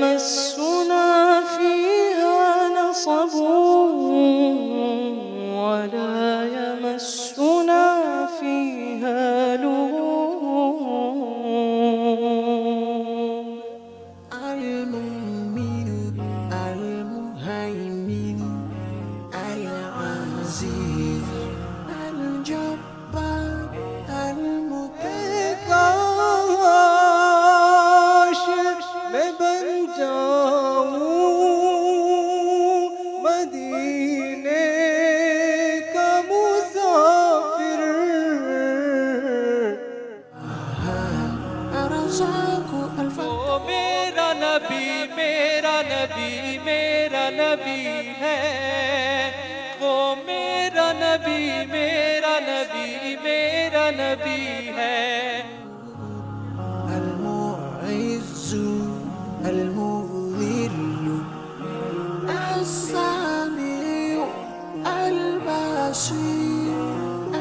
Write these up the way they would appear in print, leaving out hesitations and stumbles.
يمسنا فيها نصب ولا يمسنا فيها لغوب. المؤمن المهيمن العزيز الجبار المتكاشف میں بن جاؤں مدینے کا مسافر. وہ میرا نبی میرا نبی میرا نبی ہے. وہ میرا نبی میرا نبی میرا نبی ہے. المعز المذل السميع البصير.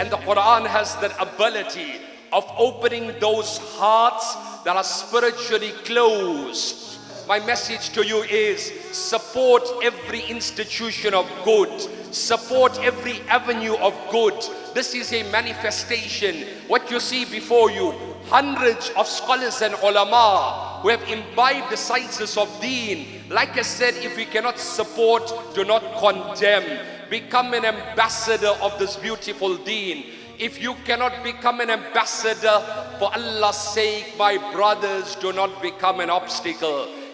And the Quran has that ability of opening those hearts that are spiritually closed. My message to you is support every institution of good. Support every avenue of good. This is a manifestation. What you see before you, hundreds of scholars and ulama who have imbibed the sciences of deen. Like I said, if we cannot support, do not condemn. Become an ambassador of this beautiful deen. If you cannot become an ambassador, for Allah's sake, my brothers, do not become an obstacle.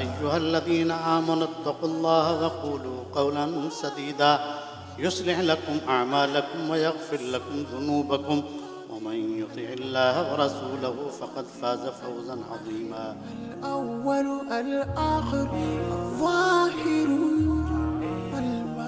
أيها الذين آمنوا اتقوا الله وقولوا قولا سديدا يصلح لكم أعمالكم ويغفر لكم ذنوبكم ومن يطع الله ورسوله فقد فاز فوزا عظيما. الأول الآخر الظاهر.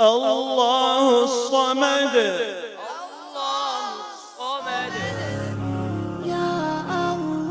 الله الصمد يا الله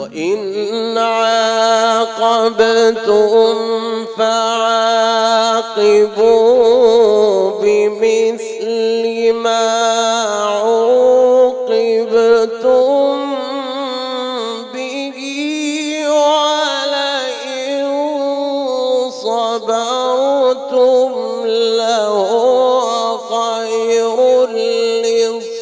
وإن عاقبتم فعاقبوا بمثل ما عوقبتم به ولئن صبرتم لهو خير للصابرين.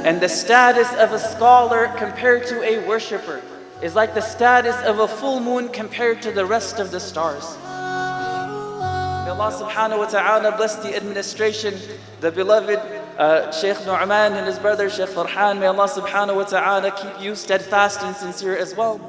And the status of a scholar compared to a worshipper is like the status of a full moon compared to the rest of the stars. May Allah subhanahu wa ta'ala bless the administration, the beloved Sheikh Nu'man and his brother Sheikh Farhan, may Allah subhanahu wa ta'ala keep you steadfast and sincere as well.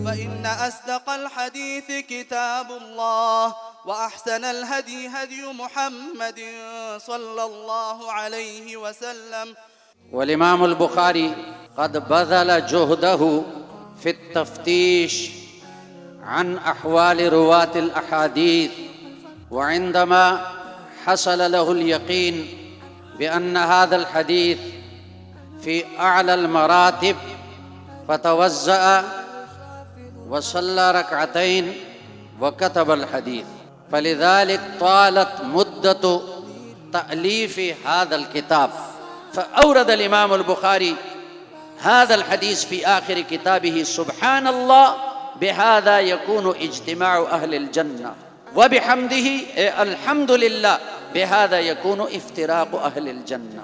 فإن أصدق الحديث كتاب الله وأحسن الهدي هدي محمد صلى الله عليه وسلم. والإمام البخاري قد بذل جهده في التفتيش عن أحوال رواة الأحاديث، وعندما حصل له اليقين بأن هذا الحديث في أعلى المراتب فتوزأ وصلى ركعتين وكتب الحديث، فلذلك طالت مدة تأليف هذا الكتاب. فأورد الإمام البخاري هذا الحديث في آخر كتابه: سبحان الله بهذا يكون اجتماع أهل الجنة، وبحمده الحمد لله بهذا يكون افتراق أهل الجنة.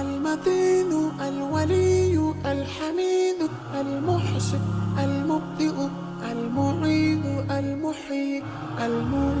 المتين الولي الحميد المحسن المبدئ المعيد المحيي المميت